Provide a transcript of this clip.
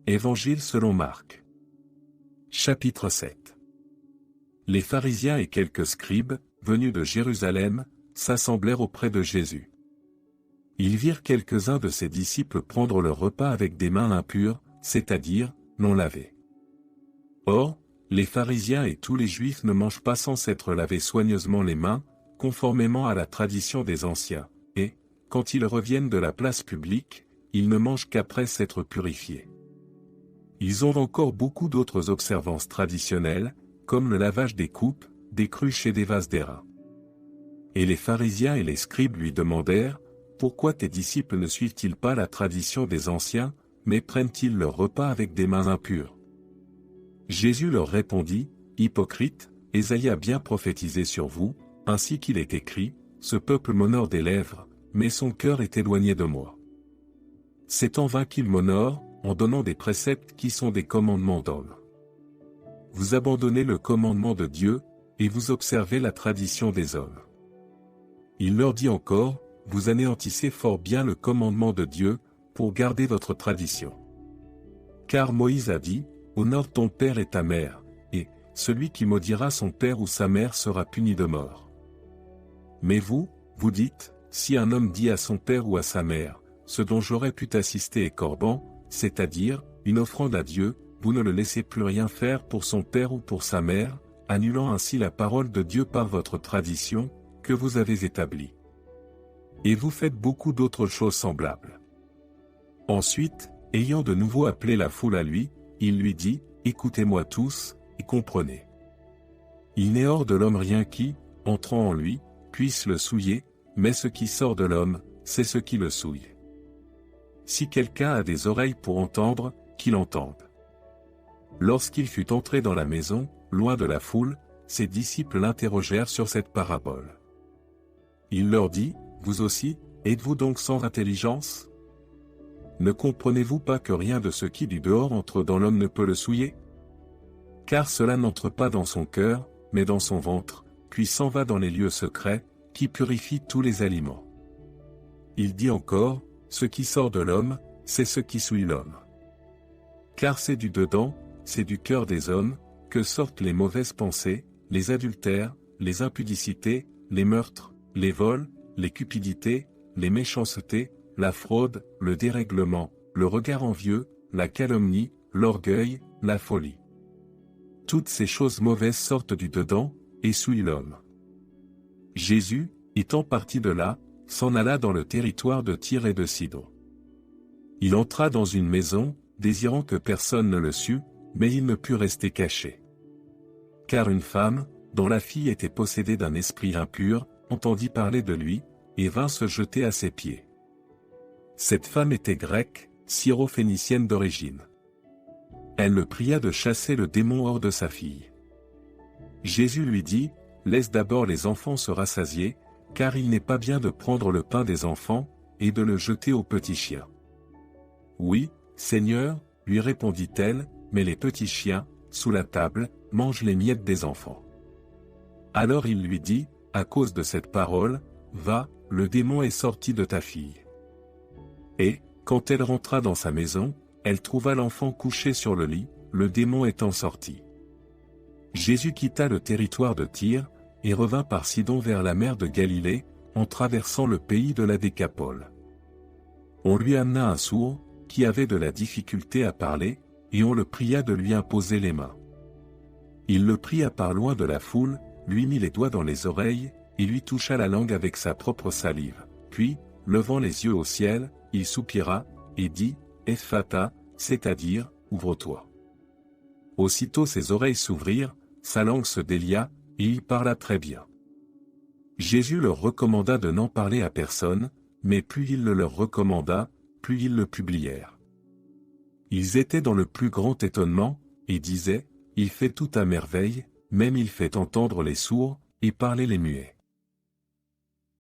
Évangile selon Marc. Chapitre 7. Les pharisiens et quelques scribes, venus de Jérusalem, s'assemblèrent auprès de Jésus. Ils virent quelques-uns de ses disciples prendre leur repas avec des mains impures, c'est-à-dire, non lavées. Or, les pharisiens et tous les juifs ne mangent pas sans s'être lavés soigneusement les mains, conformément à la tradition des anciens, et, quand ils reviennent de la place publique, ils ne mangent qu'après s'être purifiés. Ils ont encore beaucoup d'autres observances traditionnelles, comme le lavage des coupes, des cruches et des vases d'airain. Et les pharisiens et les scribes lui demandèrent, « Pourquoi tes disciples ne suivent-ils pas la tradition des anciens, mais prennent-ils leur repas avec des mains impures ?» Jésus leur répondit, « Hypocrites, Ésaïe a bien prophétisé sur vous, ainsi qu'il est écrit, « Ce peuple m'honore des lèvres, mais son cœur est éloigné de moi. » C'est en vain qu'il m'honore, en donnant des préceptes qui sont des commandements d'hommes. Vous abandonnez le commandement de Dieu, et vous observez la tradition des hommes. Il leur dit encore, vous anéantissez fort bien le commandement de Dieu, pour garder votre tradition. Car Moïse a dit, honore ton père et ta mère, et celui qui maudira son père ou sa mère sera puni de mort. Mais vous, vous dites, si un homme dit à son père ou à sa mère, ce dont j'aurais pu t'assister est corban, c'est-à-dire, une offrande à Dieu, vous ne le laissez plus rien faire pour son père ou pour sa mère, annulant ainsi la parole de Dieu par votre tradition, que vous avez établie. Et vous faites beaucoup d'autres choses semblables. Ensuite, ayant de nouveau appelé la foule à lui, il lui dit, écoutez-moi tous, et comprenez. Il n'est hors de l'homme rien qui, entrant en lui, puisse le souiller, mais ce qui sort de l'homme, c'est ce qui le souille. Si quelqu'un a des oreilles pour entendre, qu'il entende. Lorsqu'il fut entré dans la maison, loin de la foule, ses disciples l'interrogèrent sur cette parabole. Il leur dit, vous aussi, êtes-vous donc sans intelligence? Ne comprenez-vous pas que rien de ce qui du dehors entre dans l'homme ne peut le souiller? Car cela n'entre pas dans son cœur, mais dans son ventre, puis s'en va dans les lieux secrets, qui purifient tous les aliments. Il dit encore, ce qui sort de l'homme, c'est ce qui souille l'homme. Car c'est du dedans, c'est du cœur des hommes, que sortent les mauvaises pensées, les adultères, les impudicités, les meurtres, les vols, les cupidités, les méchancetés, la fraude, le dérèglement, le regard envieux, la calomnie, l'orgueil, la folie. Toutes ces choses mauvaises sortent du dedans, et souillent l'homme. Jésus, étant parti de là, s'en alla dans le territoire de Tyr et de Sidon. Il entra dans une maison, désirant que personne ne le sût, mais il ne put rester caché. Car une femme, dont la fille était possédée d'un esprit impur, entendit parler de lui, et vint se jeter à ses pieds. Cette femme était grecque, syrophénicienne d'origine. Elle le pria de chasser le démon hors de sa fille. Jésus lui dit, laisse d'abord les enfants se rassasier, car il n'est pas bien de prendre le pain des enfants, et de le jeter aux petits chiens. Oui, Seigneur, lui répondit-elle, mais les petits chiens, sous la table, mangent les miettes des enfants. Alors il lui dit, à cause de cette parole, va, le démon est sorti de ta fille. Et, quand elle rentra dans sa maison, elle trouva l'enfant couché sur le lit, le démon étant sorti. Jésus quitta le territoire de Tyr, et revint par Sidon vers la mer de Galilée, en traversant le pays de la Décapole. On lui amena un sourd, qui avait de la difficulté à parler, et on le pria de lui imposer les mains. Il le pria par loin de la foule, lui mit les doigts dans les oreilles, et lui toucha la langue avec sa propre salive. Puis, levant les yeux au ciel, il soupira, et dit, Ephphatha, c'est-à-dire, ouvre-toi. Aussitôt ses oreilles s'ouvrirent, sa langue se délia, et il parla très bien. Jésus leur recommanda de n'en parler à personne, mais plus il le leur recommanda, plus ils le publièrent. Ils étaient dans le plus grand étonnement, et disaient, il fait tout à merveille, même il fait entendre les sourds, et parler les muets.